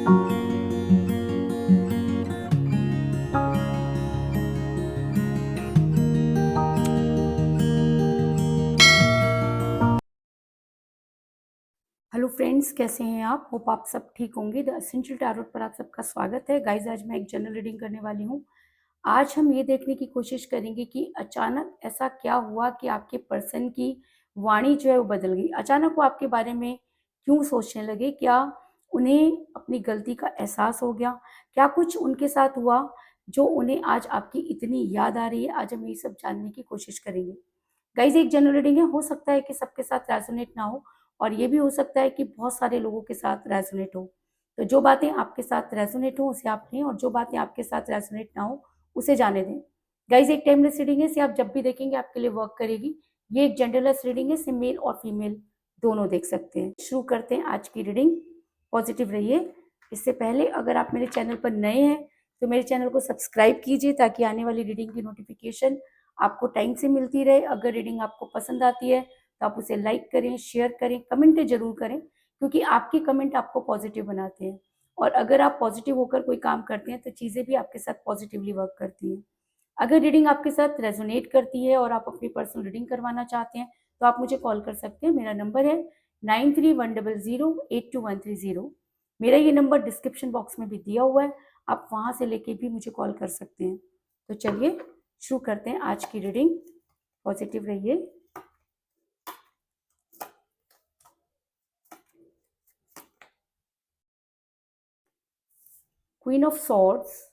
Hello friends, कैसे हैं आप? होप आप सब ठीक होंगे। द एसेंशियल टैरोट पर आप सबका स्वागत है। गाइस, आज मैं एक जनरल रीडिंग करने वाली हूँ। आज हम ये देखने की कोशिश करेंगे कि अचानक ऐसा क्या हुआ कि आपके पर्सन की वाणी जो है वो बदल गई। अचानक वो आपके बारे में क्यों सोचने लगे? क्या उन्हें अपनी गलती का एहसास हो गया? क्या कुछ उनके साथ हुआ जो उन्हें आज आपकी इतनी याद आ रही है? आज हम ये सब जानने की कोशिश करेंगे। गाइस, एक जनरल रीडिंग है, हो सकता है कि सबके साथ रेजोनेट ना हो और ये भी हो सकता है कि बहुत सारे लोगों के साथ रेजोनेट हो। तो जो बातें आपके साथ रेजोनेट हो उसे आप लें और जो बातें आपके साथ रेजोनेट ना हो उसे जाने दें। गाइस, एक टाइमलेस रीडिंग है, इसे आप जब भी देखेंगे आपके लिए वर्क करेगी। ये एक जेंडरलेस रीडिंग है, इसे मेल और फीमेल दोनों देख सकते हैं। शुरू करते हैं आज की रीडिंग। पॉजिटिव रहिए। इससे पहले अगर आप मेरे चैनल पर नए हैं तो मेरे चैनल को सब्सक्राइब कीजिए ताकि आने वाली रीडिंग की नोटिफिकेशन आपको टाइम से मिलती रहे। अगर रीडिंग आपको पसंद आती है तो आप उसे लाइक करें, शेयर करें, कमेंट जरूर करें, क्योंकि आपके कमेंट आपको पॉजिटिव बनाते हैं। और अगर आप पॉजिटिव होकर कोई काम करते हैं तो चीज़ें भी आपके साथ पॉजिटिवली वर्क करती हैं। अगर रीडिंग आपके साथ रेजोनेट करती है और आप अपनी पर्सनल रीडिंग करवाना चाहते हैं तो आप मुझे कॉल कर सकते हैं। मेरा नंबर है 9310082130। मेरा ये नंबर डिस्क्रिप्शन बॉक्स में भी दिया हुआ है, आप वहां से लेके भी मुझे कॉल कर सकते हैं। तो चलिए शुरू करते हैं आज की रीडिंग। पॉजिटिव रहिए। Queen of swords,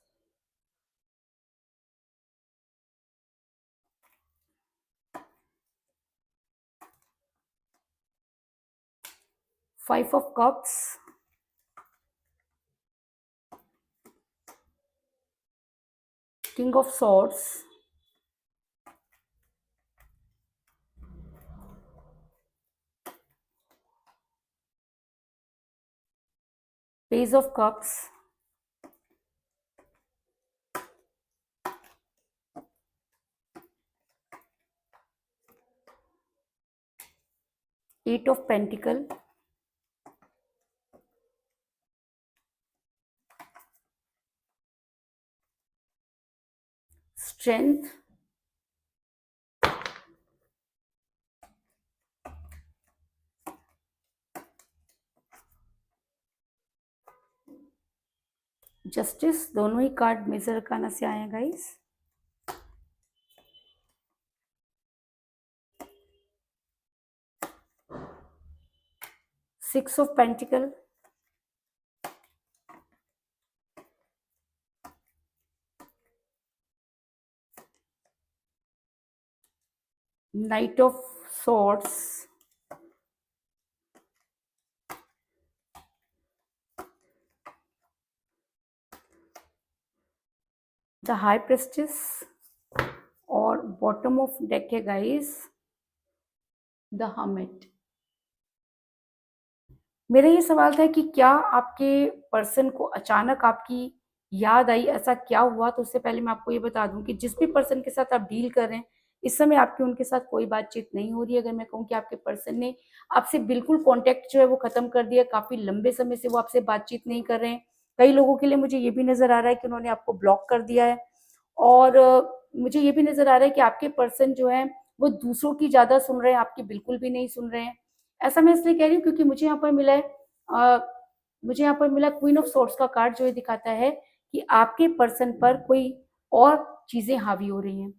five of cups, king of swords, page of cups, eight of pentacle, strength, justice. दोनों ही कार्ड मेजर अरकाना से आए हैं guys. Six of pentacle, knight of swords, the high priestess और bottom of deck है guys the hermit. मेरा ये सवाल था कि क्या आपके पर्सन को अचानक आपकी याद आई, ऐसा क्या हुआ? तो उससे पहले मैं आपको ये बता दूं कि जिस भी पर्सन के साथ आप डील कर रहे हैं इस समय आपकी उनके साथ कोई बातचीत नहीं हो रही है। अगर मैं कहूँ कि आपके पर्सन ने आपसे बिल्कुल कांटेक्ट जो है वो खत्म कर दिया, काफी लंबे समय से वो आपसे बातचीत नहीं कर रहे हैं। कई लोगों के लिए मुझे ये भी नजर आ रहा है कि उन्होंने आपको ब्लॉक कर दिया है। और मुझे ये भी नजर आ रहा है कि आपके पर्सन जो है वो दूसरों की ज्यादा सुन रहे हैं, आपकी बिल्कुल भी नहीं सुन रहे हैं। ऐसा मैं इसलिए कह रही हूँ क्योंकि मुझे यहाँ पर मिला है अ, मुझे यहाँ पर मिला क्वीन ऑफ सोर्ड्स का कार्ड, जो ये दिखाता है कि आपके पर्सन पर कोई और चीजें हावी हो रही हैं।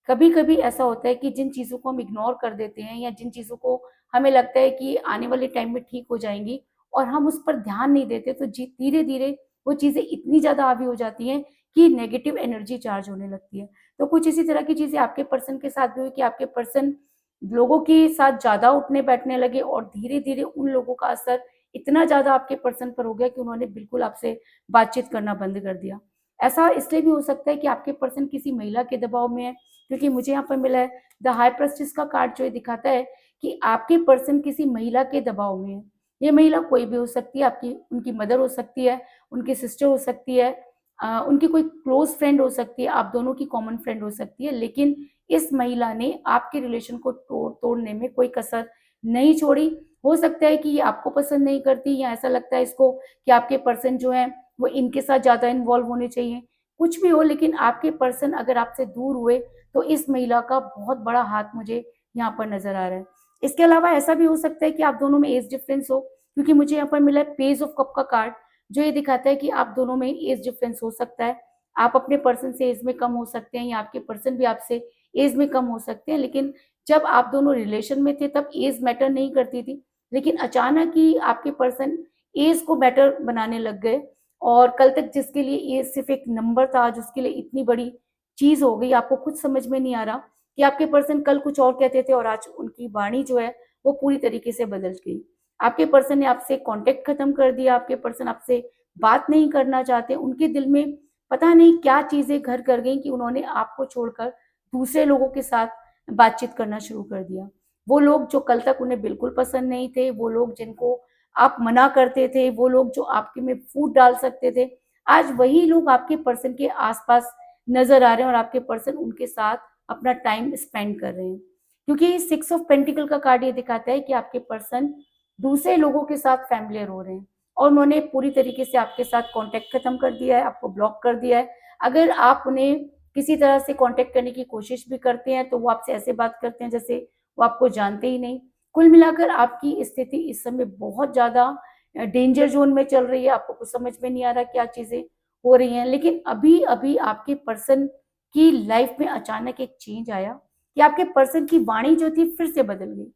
कभी कभी ऐसा होता है कि जिन चीजों को हम इग्नोर कर देते हैं या जिन चीजों को हमें लगता है कि आने वाले टाइम में ठीक हो जाएंगी और हम उस पर ध्यान नहीं देते, तो धीरे धीरे वो चीजें इतनी ज्यादा हावी हो जाती हैं कि नेगेटिव एनर्जी चार्ज होने लगती है। तो कुछ इसी तरह की चीजें आपके पर्सन के साथ भी हुई कि आपके पर्सन लोगों के साथ ज्यादा उठने बैठने लगे और धीरे धीरे उन लोगों का असर इतना ज्यादा आपके पर्सन पर हो गया कि उन्होंने बिल्कुल आपसे बातचीत करना बंद कर दिया। ऐसा इसलिए भी हो सकता है कि आपके पर्सन किसी महिला के दबाव में है, क्योंकि मुझे यहाँ पर मिला है द हाई प्रेस्टिस का कार्ड, जो ये दिखाता है कि आपके पर्सन किसी महिला के दबाव में है। ये महिला कोई भी हो सकती है, आपकी उनकी मदर हो सकती है, उनकी सिस्टर हो सकती है, उनकी कोई क्लोज फ्रेंड हो सकती है, आप दोनों की कॉमन फ्रेंड हो सकती है। लेकिन इस महिला ने आपके रिलेशन को तोड़ने में कोई कसर नहीं छोड़ी। हो सकता है कि ये आपको पसंद नहीं करती या ऐसा लगता है इसको कि आपके पर्सन जो हैं वो इनके साथ ज़्यादा इन्वॉल्व होने चाहिए। कुछ भी हो, लेकिन आपके पर्सन अगर आपसे दूर हुए तो इस महिला का बहुत बड़ा हाथ मुझे यहाँ पर नज़र आ रहा है। इसके अलावा ऐसा भी हो सकता है कि आप दोनों में एज डिफरेंस हो, क्योंकि मुझे यहाँ पर मिला है पेज ऑफ कप का कार्ड, जो ये दिखाता है कि आप दोनों में एज डिफरेंस हो सकता है। आप अपने पर्सन से एज में कम हो सकते हैं या आपके पर्सन भी आपसे एज में कम हो सकते हैं, लेकिन जब आप दोनों रिलेशन में थे तब एज मैटर नहीं करती थी। लेकिन अचानक ही आपके पर्सन एज को मैटर बनाने लग गए, और कल तक जिसके लिए एज सिर्फ एक नंबर था, आज उसके लिए इतनी बड़ी चीज़ हो गई। आपको कुछ समझ में नहीं आ रहा कि आपके पर्सन कल कुछ और कहते थे और आज उनकी वाणी जो है वो पूरी तरीके से बदल गई। आपके पर्सन ने आपसे कॉन्टैक्ट खत्म कर दिया, आपके पर्सन आपसे बात नहीं करना चाहते। उनके दिल में पता नहीं क्या चीज़ें घर कर गईं कि उन्होंने आपको छोड़कर दूसरे लोगों के साथ बातचीत करना शुरू कर दिया। वो लोग जो कल तक उन्हें बिल्कुल पसंद नहीं थे, वो लोग जिनको आप मना करते थे, वो लोग जो आपके में फूट डाल सकते थे, आज वही लोग आपके पर्सन के आस-पास नज़र आ रहे हैं और आपके पर्सन उनके साथ अपना टाइम स्पेंड कर रहे हैं। क्योंकि सिक्स ऑफ पेंटिकल का कार्ड ये दिखाता है कि आपके पर्सन दूसरे लोगों के साथ फ़ैमिलियर हो रहे हैं और उन्होंने पूरी तरीके से आपके साथ कॉन्टैक्ट खत्म कर दिया है, आपको ब्लॉक कर दिया है। अगर आप उन्हें किसी तरह से कॉन्टैक्ट करने की कोशिश भी करते हैं, तो वो आपसे ऐसे बात करते हैं जैसे वो आपको जानते ही नहीं। कुल मिलाकर आपकी स्थिति इस समय बहुत ज़्यादा डेंजर ज़ोन में चल रही है, आपको कुछ समझ में नहीं आ रहा क्या चीज़ें हो रही हैं। लेकिन अभी-अभी आपके पर्सन की लाइफ़ में अचानक एक चेंज आया कि आपके पर्सन की वाणी जो थी फिर से बदल गई।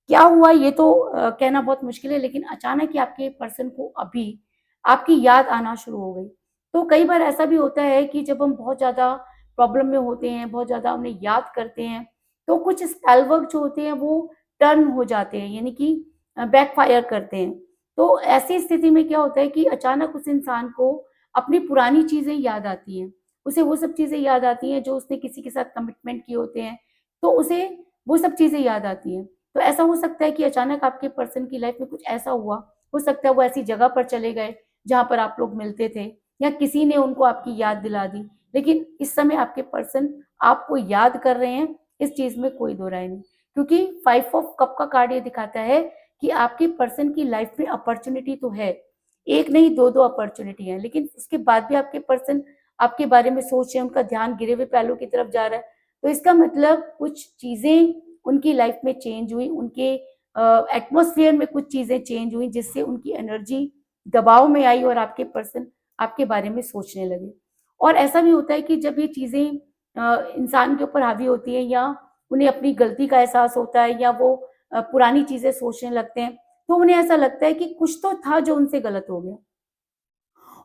क्या हुआ ये तो कहना बहुत मुश्किल है, लेकिन अचानक ही आपके पर्सन को अभी आपकी याद आना शुरू हो गई। तो कई बार ऐसा भी होता है कि जब हम बहुत ज़्यादा प्रॉब्लम में होते हैं, बहुत ज़्यादा उन्हें याद करते हैं, तो कुछ स्पेल वर्क जो होते हैं वो टर्न हो जाते हैं, यानी कि बैकफायर करते हैं। तो ऐसी स्थिति में क्या होता है कि अचानक उस इंसान को अपनी पुरानी चीज़ें याद आती हैं। उसे वो सब चीज़ें याद आती हैं जो उसने किसी के साथ कमिटमेंट किए होते हैं, तो उसे वो सब चीज़ें याद आती हैं। तो ऐसा हो सकता है कि अचानक आपके पर्सन की लाइफ में कुछ ऐसा हुआ, हो सकता है वो ऐसी जगह पर चले गए जहाँ पर आप लोग मिलते थे, या किसी ने उनको आपकी याद दिला दी। लेकिन इस समय आपके पर्सन आपको याद कर रहे हैं, इस चीज़ में कोई दो राय नहीं। क्योंकि 5 ऑफ कप का कार्ड ये दिखाता है कि आपके पर्सन की लाइफ में अपॉर्च्युनिटी तो है, एक नहीं 2-2 अपॉर्च्युनिटी है, लेकिन उसके बाद भी आपके पर्सन आपके बारे में सोच रहे हैं, उनका ध्यान गिरे हुए पहलू की तरफ जा रहा है। तो इसका मतलब कुछ चीज़ें उनकी लाइफ में चेंज हुई, उनके एटमॉस्फेयर में कुछ चीज़ें चेंज हुई जिससे उनकी एनर्जी दबाव में आई और आपके पर्सन आपके बारे में सोचने लगे। और ऐसा भी होता है कि जब ये चीज़ें इंसान के ऊपर हावी होती हैं या उन्हें अपनी गलती का एहसास होता है या वो पुरानी चीज़ें सोचने लगते हैं, तो उन्हें ऐसा लगता है कि कुछ तो था जो उनसे गलत हो गया।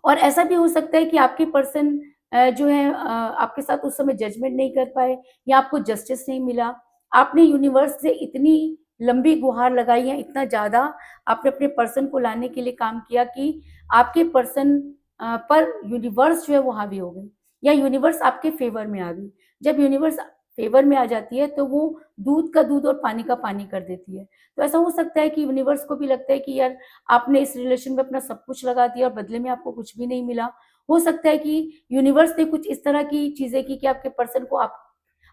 और ऐसा भी हो सकता है कि आपके पर्सन जो है आपके साथ उस समय जजमेंट नहीं कर पाए या आपको जस्टिस नहीं मिला। आपने यूनिवर्स से इतनी लंबी गुहार लगाई है, इतना ज़्यादा आपने अपने पर्सन को लाने के लिए काम किया कि आपके पर्सन पर यूनिवर्स जो है वो हावी हो गई या यूनिवर्स आपके फ़ेवर में आ गई। जब यूनिवर्स फ़ेवर में आ जाती है तो वो दूध का दूध और पानी का पानी कर देती है। तो ऐसा हो सकता है कि यूनिवर्स को भी लगता है कि यार आपने इस रिलेशन में अपना सब कुछ लगा दिया और बदले में आपको कुछ भी नहीं मिला। हो सकता है कि यूनिवर्स ने कुछ इस तरह की चीज़ें की कि आपके पर्सन को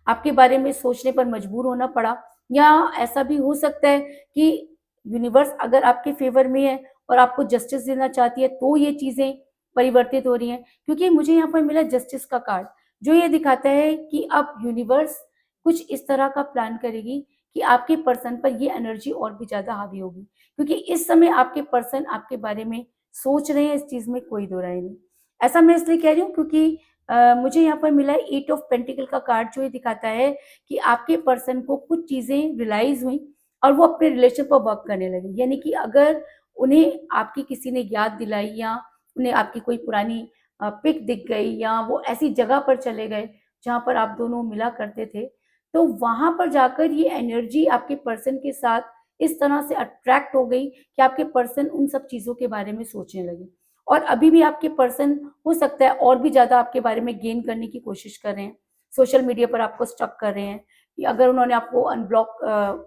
आपके बारे में सोचने पर मजबूर होना पड़ा, या ऐसा भी हो सकता है कि यूनिवर्स अगर आपके फ़ेवर में है और आपको जस्टिस देना चाहती है, तो ये चीज़ें परिवर्तित हो रही हैं। क्योंकि मुझे यहाँ पर मिला जस्टिस का कार्ड, जो ये दिखाता है कि अब यूनिवर्स कुछ इस तरह का प्लान करेगी कि आपके पर्सन पर ये एनर्जी और भी ज़्यादा हावी होगी। क्योंकि इस समय आपके पर्सन आपके बारे में सोच रहे हैं, इस चीज़ में कोई दो राय नहीं। ऐसा मैं इसलिए कह रही हूँ क्योंकि मुझे यहाँ पर मिला है 8 ऑफ पेंटिकल का कार्ड, जो ये दिखाता है कि आपके पर्सन को कुछ चीज़ें रियलाइज़ हुई और वो अपने रिलेशन पर वर्क करने लगे। यानी कि अगर उन्हें आपकी किसी ने याद दिलाई या उन्हें आपकी कोई पुरानी पिक दिख गई या वो ऐसी जगह पर चले गए जहाँ पर आप दोनों मिला करते थे, तो वहाँ पर जाकर ये एनर्जी आपके पर्सन के साथ इस तरह से अट्रैक्ट हो गई कि आपके पर्सन उन सब चीज़ों के बारे में सोचने लगे। और अभी भी आपके पर्सन हो सकता है और भी ज़्यादा आपके बारे में गेन करने की कोशिश कर रहे हैं। सोशल मीडिया पर आपको स्टॉक कर रहे हैं, कि अगर उन्होंने आपको अनब्लॉक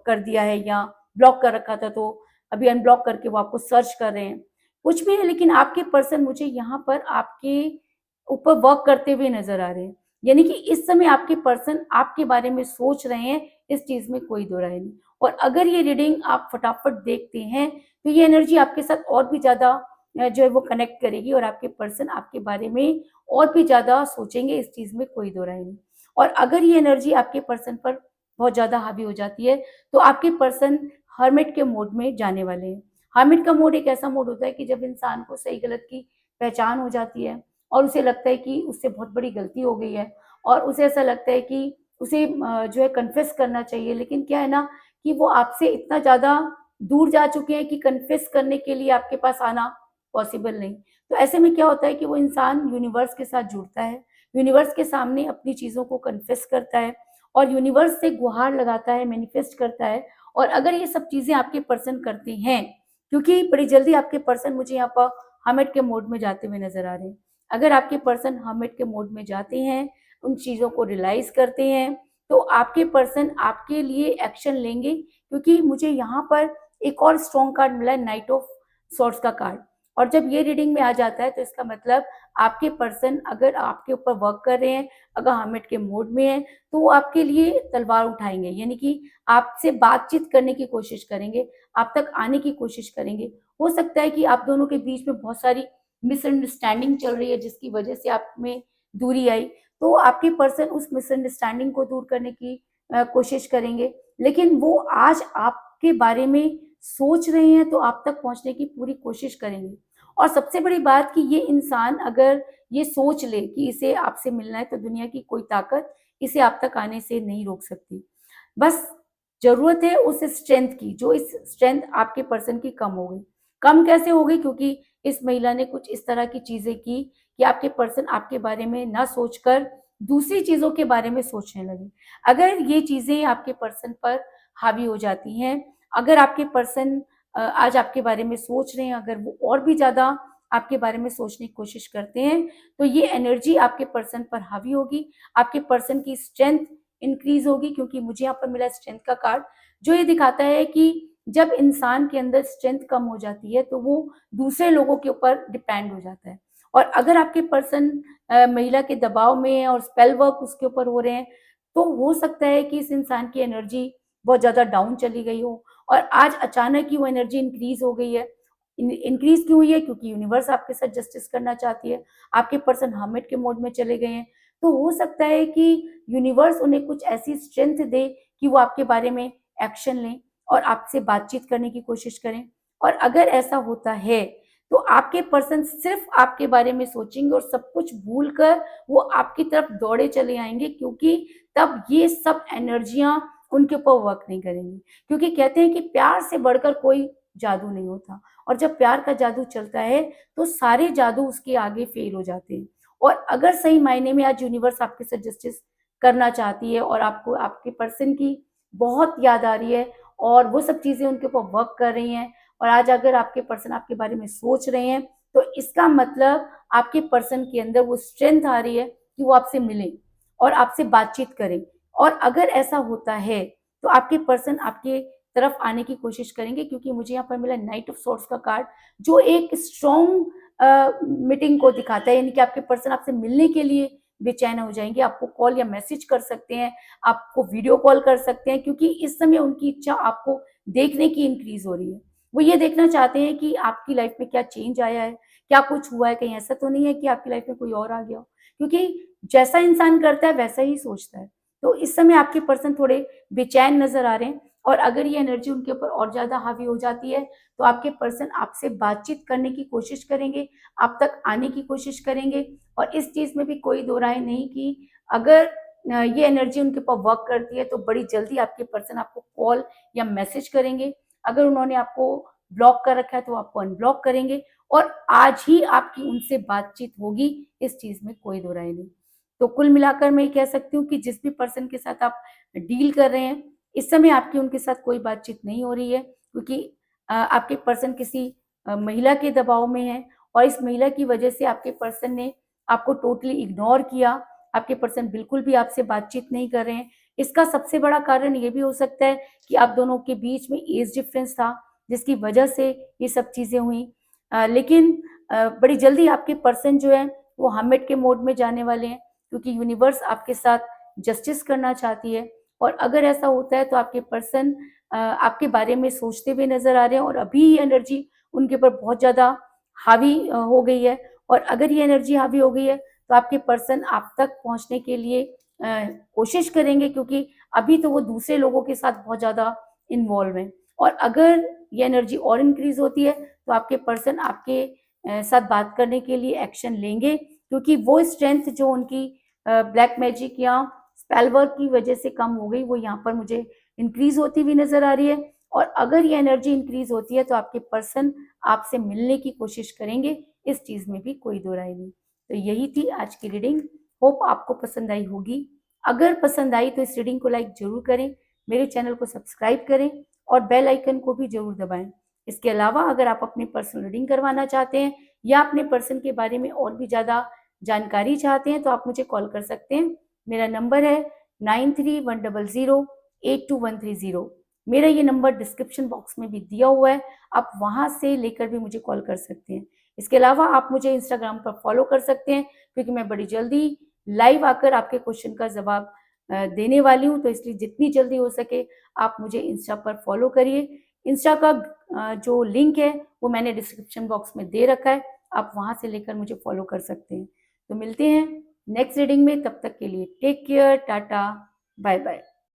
कर दिया है या ब्लॉक कर रखा था, तो अभी अनब्लॉक करके वो आपको सर्च कर रहे हैं। कुछ भी है, लेकिन आपके पर्सन मुझे यहाँ पर आपके ऊपर वर्क करते हुए नज़र आ रहे हैं। यानी कि इस समय आपके पर्सन आपके बारे में सोच रहे हैं, इस चीज़ में कोई दो राय नहीं। और अगर ये रीडिंग आप फटाफट देखते हैं, तो ये एनर्जी आपके साथ और भी ज़्यादा जो है वो कनेक्ट करेगी और आपके पर्सन आपके बारे में और भी ज़्यादा सोचेंगे, इस चीज़ में कोई दो राय नहीं। और अगर ये एनर्जी आपके पर्सन पर बहुत ज़्यादा हावी हो जाती है, तो आपके पर्सन हर्मिट के मोड में जाने वाले हैं। हर्मिट का मोड एक ऐसा मोड होता है कि जब इंसान को सही-गलत की पहचान हो जाती है और उसे लगता है कि उससे बहुत बड़ी गलती हो गई है और उसे ऐसा लगता है कि उसे जो है कन्फेस करना चाहिए, लेकिन क्या है ना कि वो आपसे इतना ज़्यादा दूर जा चुके हैं कि कन्फेस करने के लिए आपके पास आना पॉसिबल नहीं। तो ऐसे में क्या होता है कि वो इंसान यूनिवर्स के साथ जुड़ता है, यूनिवर्स के सामने अपनी चीज़ों को कन्फेस करता है और यूनिवर्स से गुहार लगाता है, मैनिफेस्ट करता है। और अगर ये सब चीज़ें आपके पर्सन करते हैं, क्योंकि बड़ी जल्दी आपके पर्सन मुझे यहाँ पर हर्मिट के मोड में जाते हुए नज़र आ रहे हैं। अगर आपके पर्सन हर्मिट के मोड में जाते हैं, उन चीज़ों को रियलाइज़ करते हैं, तो आपके पर्सन आपके लिए एक्शन लेंगे, क्योंकि मुझे यहाँ पर एक और स्ट्रॉन्ग कार्ड मिला है, नाइट ऑफ सॉर्ड्स का कार्ड। और जब ये रीडिंग में आ जाता है तो इसका मतलब आपके पर्सन अगर आपके ऊपर वर्क कर रहे हैं, अगर हर्मिट के मोड में हैं, तो वो आपके लिए तलवार उठाएँगे, यानी कि आपसे बातचीत करने की कोशिश करेंगे, आप तक आने की कोशिश करेंगे। हो सकता है कि आप दोनों के बीच में बहुत सारी मिसअंडरस्टैंडिंग चल रही है, जिसकी वजह से आप में दूरी आई, तो आपके पर्सन उस मिसअंडरस्टैंडिंग को दूर करने की कोशिश करेंगे। लेकिन वो आज आपके बारे में सोच रहे हैं, तो आप तक पहुँचने की पूरी कोशिश करेंगे। और सबसे बड़ी बात कि ये इंसान अगर ये सोच ले कि इसे आपसे मिलना है, तो दुनिया की कोई ताकत इसे आप तक आने से नहीं रोक सकती। बस ज़रूरत है उस स्ट्रेंथ की, जो इस स्ट्रेंथ आपके पर्सन की कम हो गई। कम कैसे हो गई? क्योंकि इस महिला ने कुछ इस तरह की चीज़ें की कि आपके पर्सन आपके बारे में ना सोचकर दूसरी चीज़ों के बारे में सोचने लगे। अगर ये चीज़ें आपके पर्सन पर हावी हो जाती हैं, अगर आपके पर्सन आज आपके बारे में सोच रहे हैं, अगर वो और भी ज़्यादा आपके बारे में सोचने की कोशिश करते हैं, तो ये एनर्जी आपके पर्सन पर हावी होगी, आपके पर्सन की स्ट्रेंथ इंक्रीज़ होगी, क्योंकि मुझे यहाँ पर मिला स्ट्रेंथ का कार्ड, जो ये दिखाता है कि जब इंसान के अंदर स्ट्रेंथ कम हो जाती है, तो वो दूसरे लोगों के ऊपर डिपेंड हो जाता है। और अगर आपके पर्सन महिला के दबाव में है और स्पेल वर्क उसके ऊपर हो रहे हैं, तो हो सकता है कि इस इंसान की एनर्जी बहुत ज़्यादा डाउन चली गई हो और आज अचानक ही वो एनर्जी इंक्रीज़ हो गई है। इंक्रीज़ क्यों हुई है? क्योंकि यूनिवर्स आपके साथ जस्टिस करना चाहती है। आपके पर्सन हर्मिट के मोड में चले गए हैं। तो हो सकता है कि यूनिवर्स उन्हें कुछ ऐसी स्ट्रेंथ दे कि वो आपके बारे में एक्शन लें और आपसे बातचीत करने की कोशिश करें। और अगर ऐसा होता है, तो आपके पर्सन सिर्फ़ आपके बारे में सोचेंगे और सब कुछ भूलकर वो आपकी तरफ दौड़े चले आएँगे, क्योंकि तब ये सब एनर्जियाँ उनके ऊपर वर्क नहीं करेंगी। क्योंकि कहते हैं कि प्यार से बढ़कर कोई जादू नहीं होता और जब प्यार का जादू चलता है, तो सारे जादू उसके आगे फ़ेल हो जाते हैं। और अगर सही मायने में आज यूनिवर्स आपके साथ जस्टिस करना चाहती है और आपको आपके पर्सन की बहुत याद आ रही है और वो सब चीज़ें उनके ऊपर वर्क कर रही हैं और आज अगर आपके पर्सन आपके बारे में सोच रहे हैं, तो इसका मतलब आपके पर्सन के अंदर वो स्ट्रेंथ आ रही है कि वो आपसे मिलें और आपसे बातचीत करें। और अगर ऐसा होता है, तो आपके पर्सन आपके तरफ आने की कोशिश करेंगे, क्योंकि मुझे यहाँ पर मिला नाइट ऑफ सॉर्ड्स का कार्ड, जो एक स्ट्रॉन्ग मीटिंग को दिखाता है, यानी कि आपके पर्सन आपसे मिलने के लिए बेचैन हो जाएँगे, आपको कॉल या मैसेज कर सकते हैं, आपको वीडियो कॉल कर सकते हैं, क्योंकि इस समय उनकी इच्छा आपको देखने की इंक्रीज़ हो रही है। वो ये देखना चाहते हैं कि आपकी लाइफ़ में क्या चेंज आया है, क्या कुछ हुआ है, कहीं ऐसा तो नहीं है कि आपकी लाइफ़ में कोई और आ गया हो? क्योंकि जैसा इंसान करता है वैसा ही सोचता है। तो इस समय आपके पर्सन थोड़े बेचैन नज़र आ रहे हैं और अगर ये एनर्जी उनके ऊपर और ज़्यादा हावी हो जाती है, तो आपके पर्सन आपसे बातचीत करने की कोशिश करेंगे, आप तक आने की कोशिश करेंगे और इस चीज़ में भी कोई दो राय नहीं कि अगर ये एनर्जी उनके ऊपर वर्क करती है, तो बड़ी जल्दी आपके पर्सन आपको कॉल या मैसेज करेंगे। अगर उन्होंने आपको ब्लॉक कर रखा है, तो आपको अनब्लॉक करेंगे और आज ही आपकी उनसे बातचीत होगी, इस चीज़ में कोई दो राय नहीं। तो कुल मिलाकर मैं ये कह सकती हूँ कि जिस भी पर्सन के साथ आप डील कर रहे हैं, इस समय आपकी उनके साथ कोई बातचीत नहीं हो रही है, क्योंकि आपके पर्सन किसी महिला के दबाव में है और इस महिला की वजह से आपके पर्सन ने आपको टोटली इग्नोर किया। आपके पर्सन बिल्कुल भी आपसे बातचीत नहीं कर रहे हैं। इसका सबसे बड़ा कारण ये भी हो सकता है कि आप दोनों के बीच में एज डिफरेंस था, जिसकी वजह से ये सब चीज़ें हुई। लेकिन बड़ी जल्दी आपके पर्सन जो है, वो हर्मिट के मोड में जाने वाले हैं, क्योंकि यूनिवर्स आपके साथ जस्टिस करना चाहती है और अगर ऐसा होता है, तो आपके पर्सन आपके बारे में सोचते हुए नज़र आ रहे हैं और अभी ये एनर्जी उनके ऊपर बहुत ज़्यादा हावी हो गई है। और अगर ये एनर्जी हावी हो गई है तो आपके पर्सन आप तक पहुँचने के लिए कोशिश करेंगे, क्योंकि अभी तो वो दूसरे लोगों के साथ बहुत ज़्यादा इन्वॉल्व हैं। और अगर ये एनर्जी और इंक्रीज़ होती है तो आपके पर्सन आपके साथ बात करने के लिए एक्शन लेंगे, क्योंकि वो स्ट्रेंथ जो उनकी ब्लैक मैजिक या स्पेल वर्क की वजह से कम हो गई, वो यहाँ पर मुझे इंक्रीज़ होती हुई नज़र आ रही है। और अगर ये एनर्जी इंक्रीज़ होती है तो आपके पर्सन आपसे मिलने की कोशिश करेंगे, इस चीज़ में भी कोई दो राय नहीं। तो यही थी आज की रीडिंग, होप आपको पसंद आई होगी। अगर पसंद आई तो इस रीडिंग को लाइक ज़रूर करें, मेरे चैनल को सब्सक्राइब करें और बेल आइकन को भी ज़रूर दबाएँ। इसके अलावा अगर आप अपनी पर्सनल रीडिंग करवाना चाहते हैं या अपने पर्सन के बारे में और भी ज़्यादा जानकारी चाहते हैं तो आप मुझे कॉल कर सकते हैं। मेरा नंबर है 9310082130। मेरा ये नंबर डिस्क्रिप्शन बॉक्स में भी दिया हुआ है, आप वहाँ से लेकर भी मुझे कॉल कर सकते हैं। इसके अलावा आप मुझे इंस्टाग्राम पर फॉलो कर सकते हैं, क्योंकि मैं बड़ी जल्दी लाइव आकर आपके क्वेश्चन का जवाब देने वाली हूँ, तो इसलिए जितनी जल्दी हो सके आप मुझे इंस्टा पर फॉलो करिए। इंस्टा का जो लिंक है वो मैंने डिस्क्रिप्शन बॉक्स में दे रखा है, आप वहाँ से लेकर मुझे फॉलो कर सकते हैं। तो मिलते हैं नेक्स्ट रीडिंग में, तब तक के लिए take care, tata, bye bye.